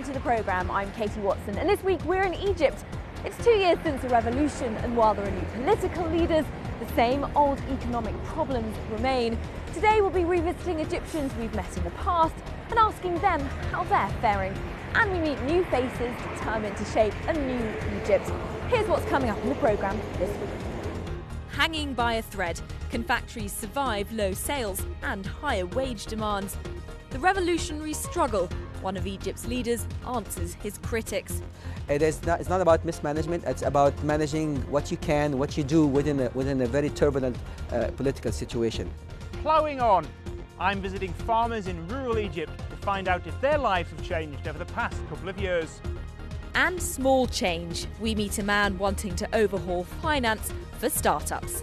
welcome to the programme. I'm Katie Watson, and this week we're in Egypt. It's 2 years since the revolution, and while there are new political leaders, the same old economic problems remain. Today we'll be revisiting Egyptians we've met in the past and asking them how they're faring. And we meet new faces determined to shape a new Egypt. Here's what's coming up in the programme this week. Hanging by a thread, can factories survive low sales and higher wage demands? The revolutionary struggle, one of Egypt's leaders answers his critics. It's not about mismanagement, it's about managing what you can, what you do within a very turbulent political situation. Ploughing on, I'm visiting farmers in rural Egypt to find out if their lives have changed over the past couple of years. And small change, we meet a man wanting to overhaul finance for startups.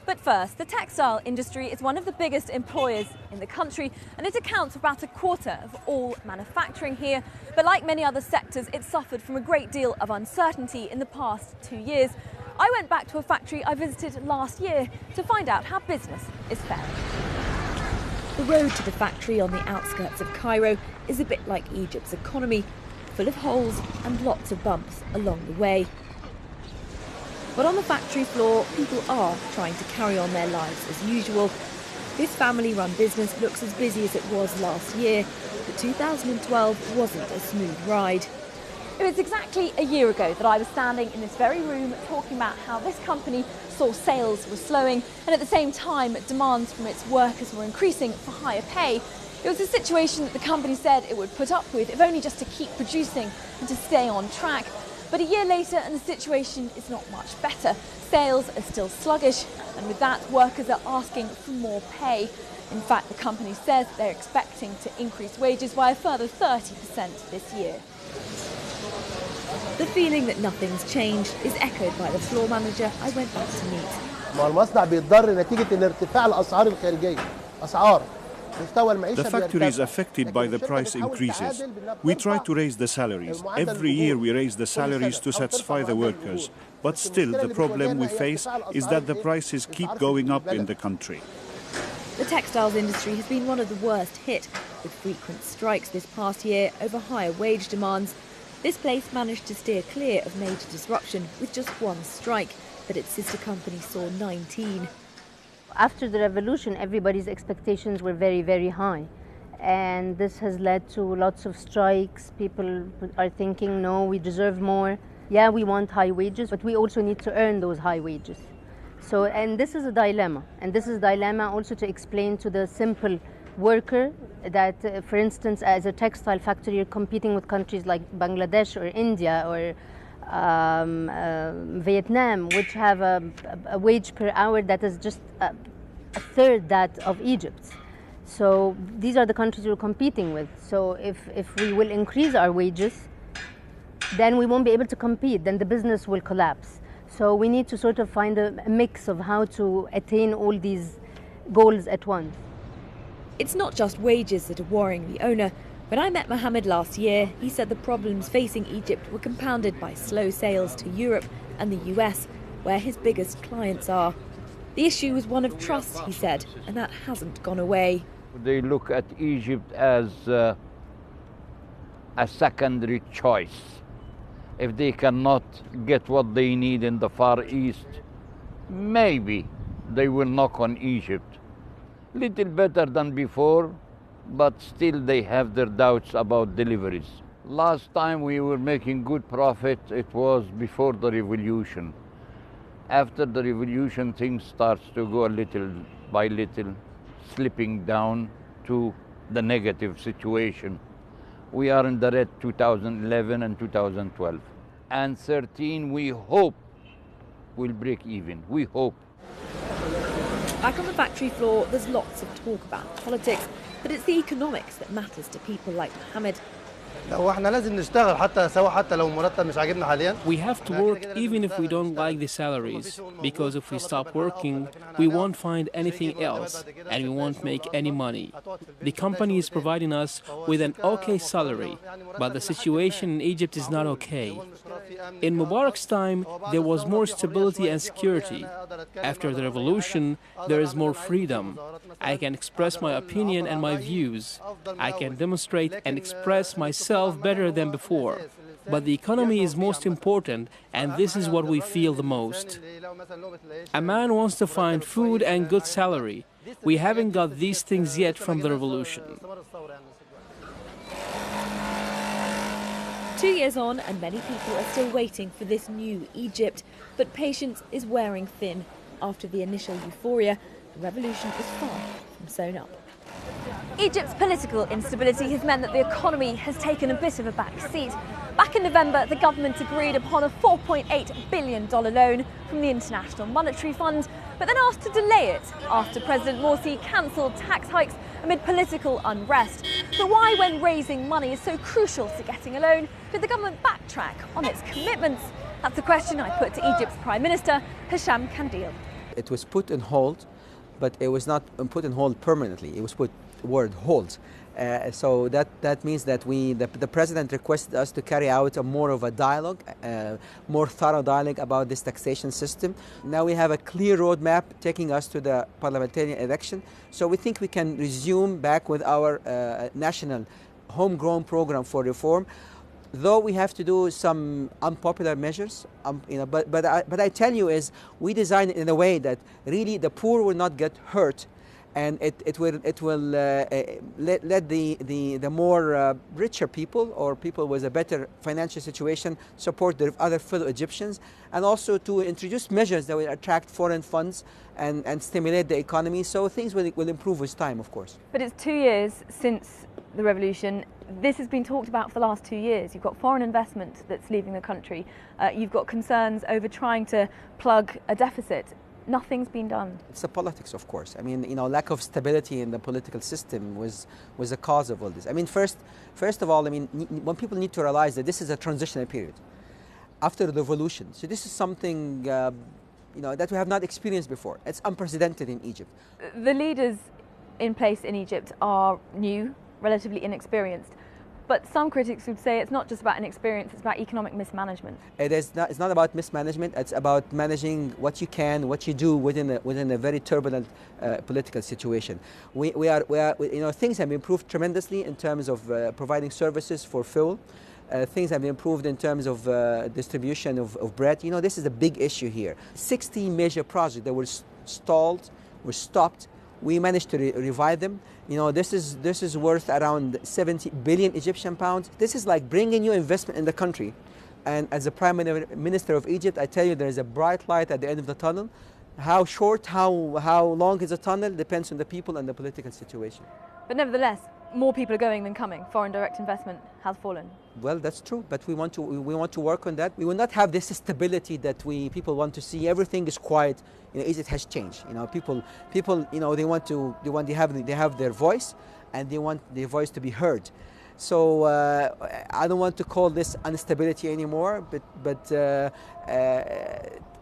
But first, the textile industry is one of the biggest employers in the country, and it accounts for about a quarter of all manufacturing here. But like many other sectors, it suffered from a great deal of uncertainty in the past 2 years. I went back to a factory I visited last year to find out how business is faring. The road to the factory on the outskirts of Cairo is a bit like Egypt's economy, full of holes and lots of bumps along the way. But on the factory floor, people are trying to carry on their lives as usual. This family-run business looks as busy as it was last year, but 2012 wasn't a smooth ride. It was exactly a year ago that I was standing in this very room talking about how this company saw sales were slowing, and at the same time demands from its workers were increasing for higher pay. It was a situation that the company said it would put up with, if only just to keep producing and to stay on track. But a year later and the situation is not much better. Sales are still sluggish, and with that workers are asking for more pay. In fact, the company says they're expecting to increase wages by a further 30% this year. The feeling that nothing's changed is echoed by the floor manager I went back to meet. The factory is affected by the price increases. We try to raise the salaries. Every year we raise the salaries to satisfy the workers. But still, the problem we face is that the prices keep going up in the country. The textiles industry has been one of the worst hit, with frequent strikes this past year over higher wage demands. This place managed to steer clear of major disruption with just one strike, but its sister company saw 19. After the revolution, everybody's expectations were very, very high. And this has led to lots of strikes. People are thinking, no, we deserve more. Yeah, we want high wages, but we also need to earn those high wages. So, and this is a dilemma. And this is a dilemma also to explain to the simple worker that, for instance, as a textile factory, you're competing with countries like Bangladesh or India or Vietnam, which have a wage per hour that is just a third that of Egypt's. So these are the countries we're competing with. So if we will increase our wages, then we won't be able to compete, then the business will collapse. So we need to sort of find a mix of how to attain all these goals at once. It's not just wages that are worrying the owner. When I met Mohammed last year, he said the problems facing Egypt were compounded by slow sales to Europe and the US, where his biggest clients are. The issue was one of trust, he said, and that hasn't gone away. They look at Egypt as a secondary choice. If they cannot get what they need in the Far East, maybe they will knock on Egypt. Little better than before, but still they have their doubts about deliveries. Last time we were making good profit, it was before the revolution. After the revolution, things starts to go a little by little, slipping down to the negative situation. We are in the red 2011 and 2012. And 13, we hope will break even. We hope. Back on the factory floor, there's lots of talk about politics, but it's the economics that matters to people like Mohammed. We have to work even if we don't like the salaries, because if we stop working, we won't find anything else and we won't make any money. The company is providing us with an okay salary, but the situation in Egypt is not okay. In Mubarak's time, there was more stability and security. After the revolution, there is more freedom. I can express my opinion and my views. I can demonstrate and express myself better than before. But the economy is most important, and this is what we feel the most. A man wants to find food and good salary. We haven't got these things yet from the revolution. 2 years on, and many people are still waiting for this new Egypt. But patience is wearing thin. After the initial euphoria, the revolution is far from sewn up. Egypt's political instability has meant that the economy has taken a bit of a back seat. Back in November, the government agreed upon a $4.8 billion loan from the International Monetary Fund, but then asked to delay it after President Morsi cancelled tax hikes amid political unrest. But why, when raising money is so crucial to getting a loan, did the government backtrack on its commitments? That's the question I put to Egypt's Prime Minister, Hisham Kandil. It was put on hold, but it was not put on hold permanently. It was put word hold. So that means that the president requested us to carry out more of a dialogue, more thorough dialogue about this taxation system. Now we have a clear roadmap taking us to the parliamentary election. So we think we can resume back with our national homegrown program for reform. Though we have to do some unpopular measures, but I tell you is we design it in a way that really the poor will not get hurt, and it will let the more richer people or people with a better financial situation support their other fellow Egyptians, and also to introduce measures that will attract foreign funds and stimulate the economy. So things will improve with time, of course. But it's 2 years since the revolution. This has been talked about for the last 2 years. You've got foreign investment that's leaving the country. You've got concerns over trying to plug a deficit. Nothing's been done. It's the politics, of course. I mean, lack of stability in the political system was the cause of all this. I mean, first of all, I mean, when people need to realize that this is a transitional period after the revolution. So this is something that we have not experienced before. It's unprecedented in Egypt. The leaders in place in Egypt are new, relatively inexperienced. But some critics would say it's not just about inexperience, it's about economic mismanagement. It's not about mismanagement, it's about managing what you can, what you do within a very turbulent political situation. Things have improved tremendously in terms of providing services for fuel. Things have improved in terms of distribution of bread. This is a big issue here. 60 major projects that were stalled, were stopped. We managed to revive them. This is worth around 70 billion Egyptian pounds. This is like bringing new investment in the country. And as the Prime Minister of Egypt, I tell you, there is a bright light at the end of the tunnel. How short, how long is the tunnel depends on the people and the political situation. But nevertheless, more people are going than coming. Foreign direct investment has fallen. Well, that's true, but we want to work on that. We will not have this stability that people want to see. Everything is quiet. Egypt has changed. People they have their voice, and they want their voice to be heard. So I don't want to call this instability anymore, but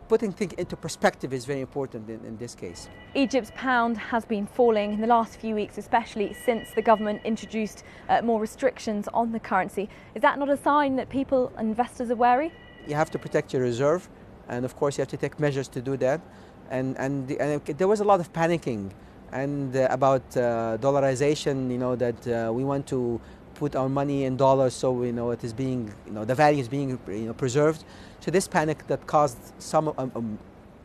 putting things into perspective is very important in this case. Egypt's pound has been falling in the last few weeks, especially since the government introduced more restrictions on the currency. Is that not a sign that people and investors are wary? You have to protect your reserve, and of course you have to take measures to do that. And there was a lot of panicking and about dollarization. That we want to put our money in dollars, so it is being, the value is being preserved. So this panic that caused some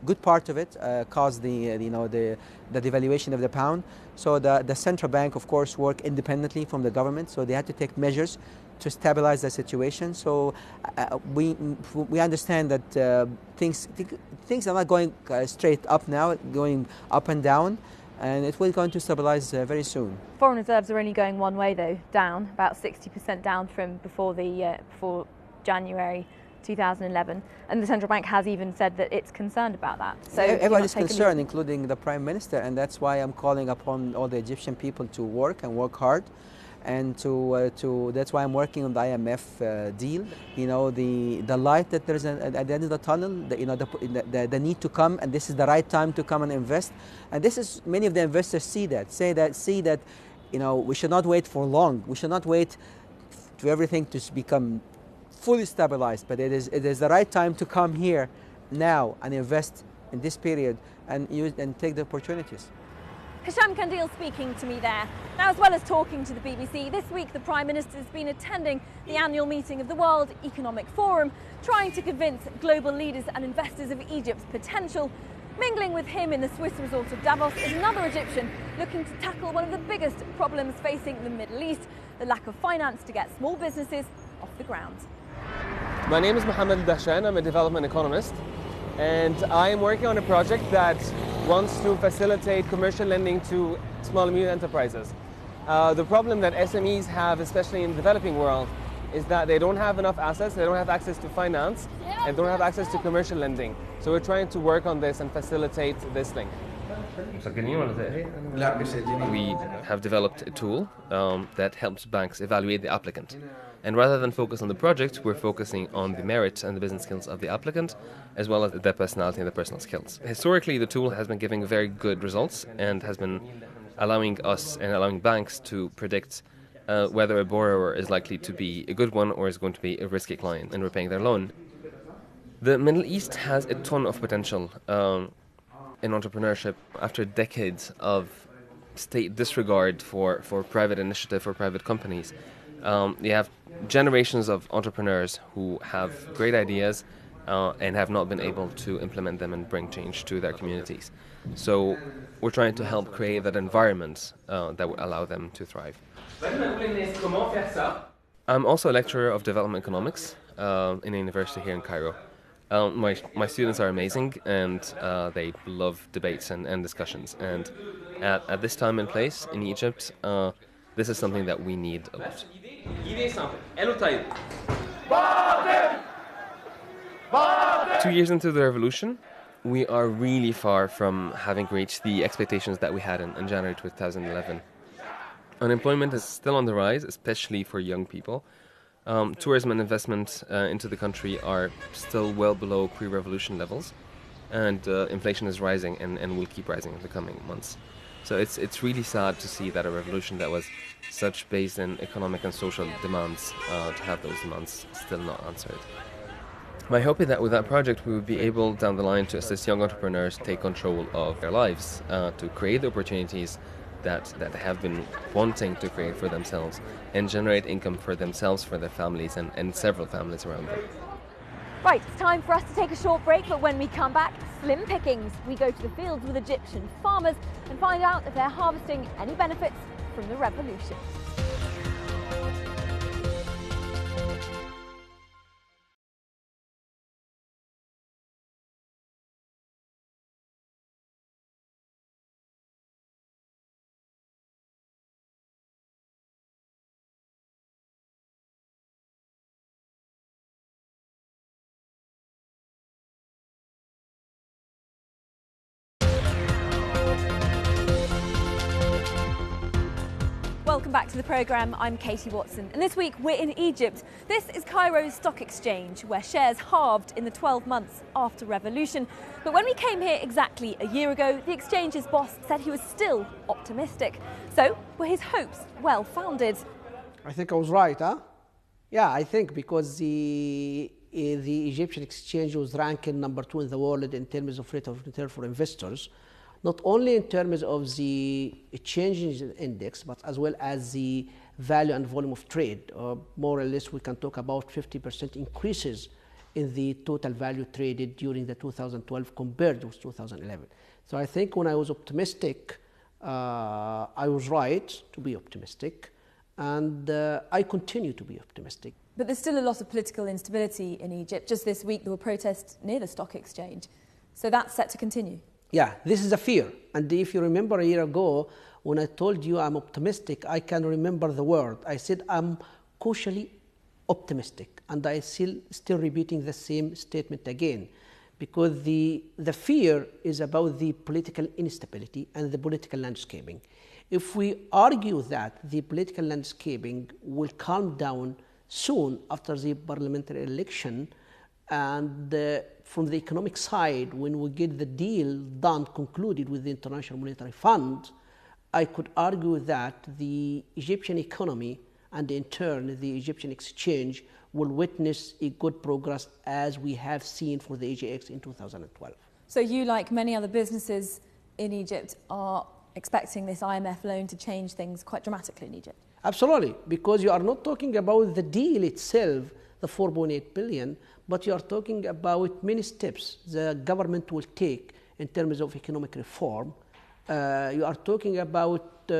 good part of it caused the devaluation of the pound. So the central bank, of course, worked independently from the government. So they had to take measures to stabilize the situation. So we understand that things are not going straight up now, going up and down. And it will going to stabilize very soon. Foreign reserves are only going one way though, down, about 60% down from before January 2011. And the central bank has even said that it's concerned about that. So everybody's concerned, including the Prime Minister, and that's why I'm calling upon all the Egyptian people to work and work hard. And that's why I'm working on the IMF deal. The light that there's at the end of the tunnel. The need to come, and this is the right time to come and invest. And this is many of the investors see that we should not wait for long. We should not wait to everything to become fully stabilized, but it is the right time to come here now and invest in this period and take the opportunities. Hisham Kandil speaking to me there. Now, as well as talking to the BBC, this week the Prime Minister has been attending the annual meeting of the World Economic Forum, trying to convince global leaders and investors of Egypt's potential. Mingling with him in the Swiss resort of Davos is another Egyptian looking to tackle one of the biggest problems facing the Middle East, the lack of finance to get small businesses off the ground. My name is Mohammed Dahshan. I'm a development economist, and I am working on a project that wants to facilitate commercial lending to small and medium enterprises. The problem that SMEs have, especially in the developing world, is that they don't have enough assets, they don't have access to finance, and don't have access to commercial lending. So we're trying to work on this and facilitate this link. We have developed a tool that helps banks evaluate the applicant. And rather than focus on the project, we're focusing on the merit and the business skills of the applicant, as well as their personality and their personal skills. Historically, the tool has been giving very good results and has been allowing us and allowing banks to predict whether a borrower is likely to be a good one or is going to be a risky client in repaying their loan. The Middle East has a ton of potential in entrepreneurship. After decades of state disregard for private initiative, for private companies, you have generations of entrepreneurs who have great ideas and have not been able to implement them and bring change to their communities. So we're trying to help create that environment that will allow them to thrive. I'm also a lecturer of development economics in a university here in Cairo. My students are amazing, and they love debates and discussions. And at this time and place in Egypt, this is something that we need a lot. 2 years into the revolution, we are really far from having reached the expectations that we had in January 2011. Unemployment is still on the rise, especially for young people. Tourism and investment into the country are still well below pre-revolution levels, and inflation is rising and will keep rising in the coming months. So it's really sad to see that a revolution that was such based in economic and social demands to have those demands still not answered. My hope is that with that project we would be able down the line to assist young entrepreneurs take control of their lives, to create the opportunities that they have been wanting to create for themselves and generate income for themselves, for their families and several families around them. Right, it's time for us to take a short break, but when we come back, slim pickings. We go to the fields with Egyptian farmers and find out if they're harvesting any benefits from the revolution. Welcome back to the programme. I'm Katie Watson, and this week we're in Egypt. This is Cairo's stock exchange, where shares halved in the 12 months after revolution. But when we came here exactly a year ago, the exchange's boss said he was still optimistic. So were his hopes well founded? I think I was right, huh? Yeah, I think because the Egyptian exchange was ranking number 2 in the world in terms of rate of return for investors. Not only in terms of the changes in the index, but as well as the value and volume of trade. More or less, we can talk about 50% increases in the total value traded during the 2012 compared with 2011. So I think when I was optimistic, I was right to be optimistic, and I continue to be optimistic. But there's still a lot of political instability in Egypt. Just this week, there were protests near the stock exchange. So that's set to continue. Yeah, this is a fear. And if you remember a year ago, when I told you I'm optimistic, I can remember the word. I said I'm cautiously optimistic. And I still repeating the same statement again. Because the fear is about the political instability and the political landscaping. If we argue that the political landscaping will calm down soon after the parliamentary election, and from the economic side, when we get the deal done, concluded with the International Monetary Fund, I could argue that the Egyptian economy and in turn the Egyptian exchange will witness a good progress as we have seen for the AGX in 2012. So you, like many other businesses in Egypt, are expecting this IMF loan to change things quite dramatically in Egypt? Absolutely, because you are not talking about the deal itself, the 4.8 billion, but you are talking about many steps the government will take in terms of economic reform. You are talking about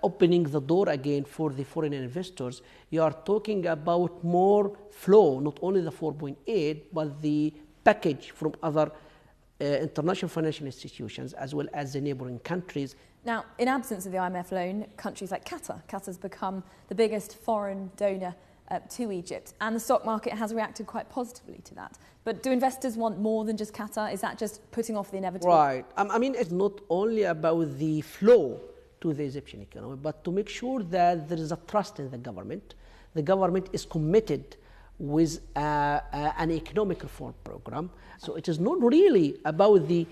opening the door again for the foreign investors. You are talking about more flow, not only the 4.8, but the package from other international financial institutions as well as the neighboring countries. Now, in absence of the IMF loan, countries like Qatar's become the biggest foreign donor to Egypt, and the stock market has reacted quite positively to that. But do investors want more than just Qatar? Is that just putting off the inevitable? Right. I mean, it's not only about the flow to the Egyptian economy, but to make sure that there is a trust in the government. The government is committed with an economic reform program. So it is not really about the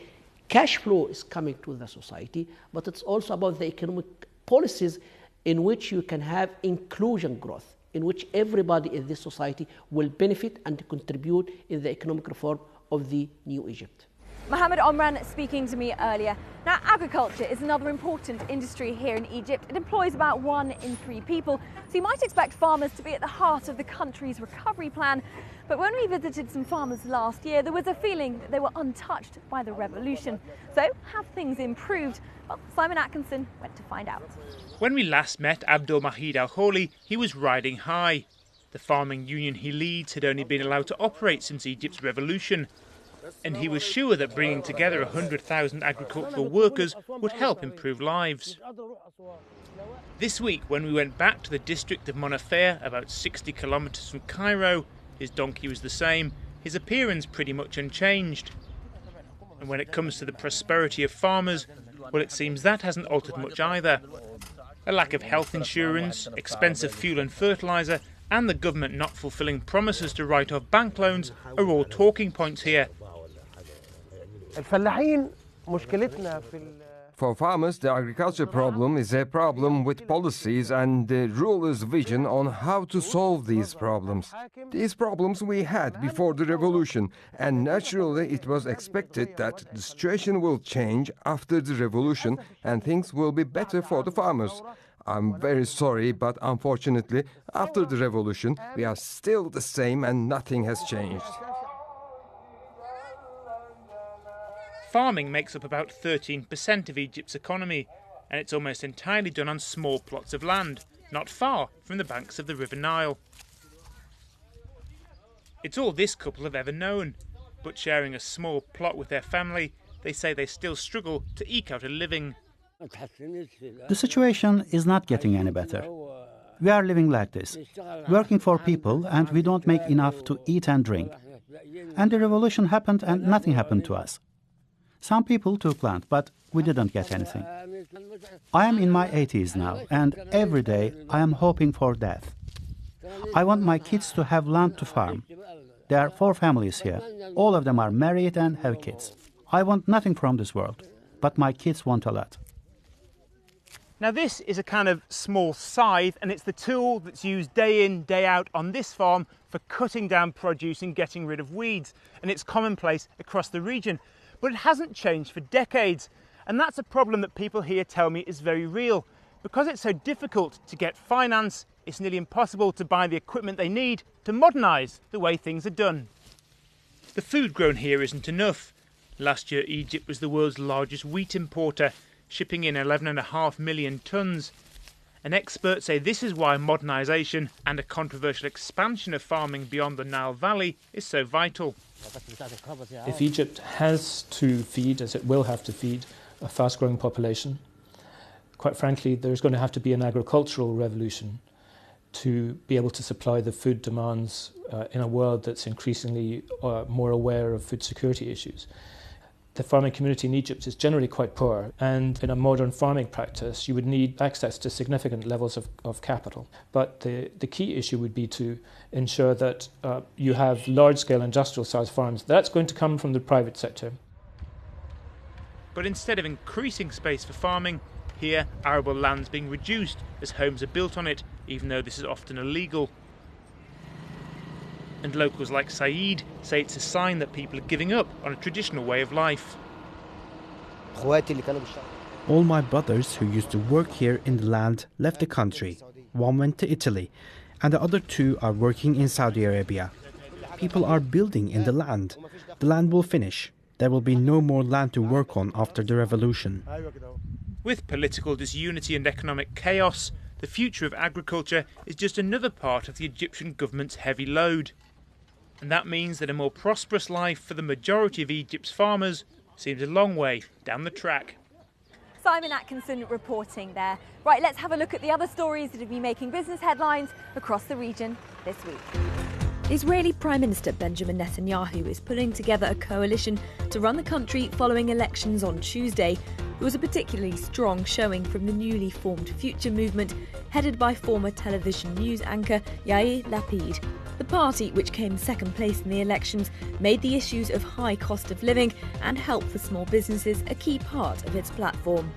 cash flow is coming to the society, but it's also about the economic policies in which you can have inclusion growth, in which everybody in this society will benefit and contribute in the economic reform of the new Egypt. Mohammed Omran speaking to me earlier. Now, agriculture is another important industry here in Egypt. It employs about 1 in 3 people, so you might expect farmers to be at the heart of the country's recovery plan. But when we visited some farmers last year, there was a feeling that they were untouched by the revolution. So, have things improved? Well, Simon Atkinson went to find out. When we last met Abdul Mahid Al-Kholi, he was riding high. The farming union he leads had only been allowed to operate since Egypt's revolution, and he was sure that bringing together 100,000 agricultural workers would help improve lives. This week, when we went back to the district of Monafea, about 60 kilometres from Cairo, his donkey was the same, his appearance pretty much unchanged. And when it comes to the prosperity of farmers, well, it seems that hasn't altered much either. A lack of health insurance, expensive fuel and fertiliser, and the government not fulfilling promises to write off bank loans are all talking points here. For farmers, the agriculture problem is a problem with policies and the rulers' vision on how to solve these problems. These problems we had before the revolution, and naturally it was expected that the situation will change after the revolution and things will be better for the farmers. I'm very sorry, but unfortunately, after the revolution, we are still the same and nothing has changed. Farming makes up about 13% of Egypt's economy, and it's almost entirely done on small plots of land, not far from the banks of the River Nile. It's all this couple have ever known, but sharing a small plot with their family, they say they still struggle to eke out a living. The situation is not getting any better. We are living like this, working for people, and we don't make enough to eat and drink. And the revolution happened and nothing happened to us. Some people took land, but we didn't get anything. I am in my 80s now, and every day I am hoping for death. I want my kids to have land to farm. There are 4 families here. All of them are married and have kids. I want nothing from this world, but my kids want a lot. Now this is a kind of small scythe, and it's the tool that's used day in, day out on this farm for cutting down produce and getting rid of weeds, and it's commonplace across the region. But it hasn't changed for decades, and that's a problem that people here tell me is very real. Because it's so difficult to get finance, it's nearly impossible to buy the equipment they need to modernise the way things are done. The food grown here isn't enough. Last year Egypt was the world's largest wheat importer, shipping in 11.5 million tonnes. And experts say this is why modernisation and a controversial expansion of farming beyond the Nile Valley is so vital. If Egypt has to feed, as it will have to feed, a fast-growing population, quite frankly, there's going to have to be an agricultural revolution to be able to supply the food demands in a world that's increasingly more aware of food security issues. The farming community in Egypt is generally quite poor, and in a modern farming practice you would need access to significant levels of capital. But the key issue would be to ensure that you have large-scale industrial-sized farms. That's going to come from the private sector. But instead of increasing space for farming, Here, arable land's being reduced as homes are built on it, even though this is often illegal. And locals like Saeed say it's a sign that people are giving up on a traditional way of life. All my brothers who used to work here in the land left the country. One went to Italy, and the other two are working in Saudi Arabia. People are building in the land. The land will finish. There will be no more land to work on after the revolution. With political disunity and economic chaos, the future of agriculture is just another part of the Egyptian government's heavy load. And that means that a more prosperous life for the majority of Egypt's farmers seems a long way down the track. Simon Atkinson reporting there. Right, let's have a look at the other stories that have been making business headlines across the region this week. Israeli Prime Minister Benjamin Netanyahu is putting together a coalition to run the country following elections on Tuesday. There was a particularly strong showing from the newly formed Future Movement, headed by former television news anchor Yair Lapid. The party, which came second place in the elections, made the issues of high cost of living and help for small businesses a key part of its platform.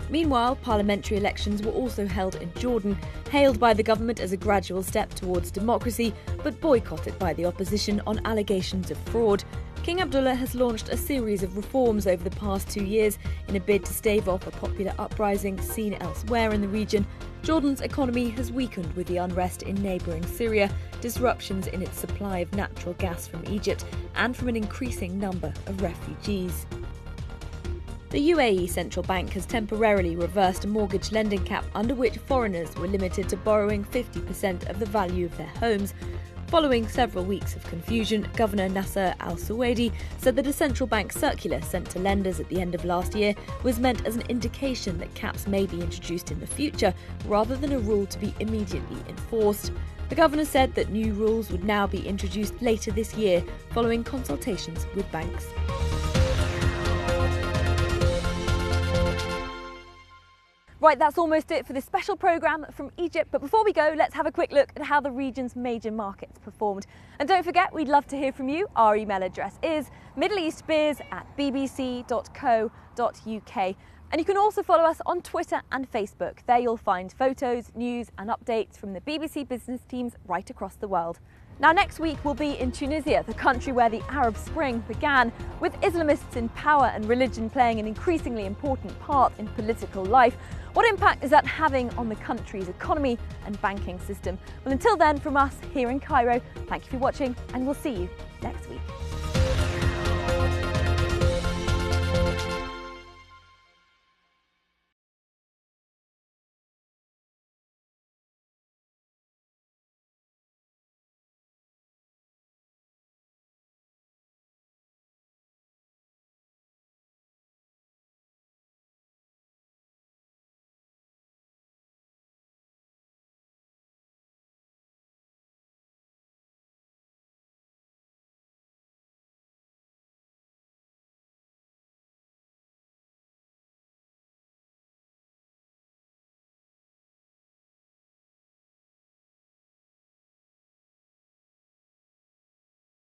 Meanwhile, parliamentary elections were also held in Jordan, hailed by the government as a gradual step towards democracy, but boycotted by the opposition on allegations of fraud. King Abdullah has launched a series of reforms over the past 2 years in a bid to stave off a popular uprising seen elsewhere in the region. Jordan's economy has weakened with the unrest in neighbouring Syria, disruptions in its supply of natural gas from Egypt, and from an increasing number of refugees. The UAE Central Bank has temporarily reversed a mortgage lending cap under which foreigners were limited to borrowing 50% of the value of their homes. Following several weeks of confusion, Governor Nasser Al-Suwaidi said that a central bank circular sent to lenders at the end of last year was meant as an indication that caps may be introduced in the future, rather than a rule to be immediately enforced. The governor said that new rules would now be introduced later this year, following consultations with banks. Right, that's almost it for this special programme from Egypt. But before we go, let's have a quick look at how the region's major markets performed. And don't forget, we'd love to hear from you. Our email address is middleeastbiz@bbc.co.uk. And you can also follow us on Twitter and Facebook. There you'll find photos, news and updates from the BBC business teams right across the world. Now next week we'll be in Tunisia, the country where the Arab Spring began, with Islamists in power and religion playing an increasingly important part in political life. What impact is that having on the country's economy and banking system? Well, until then, from us here in Cairo, thank you for watching and we'll see you next week.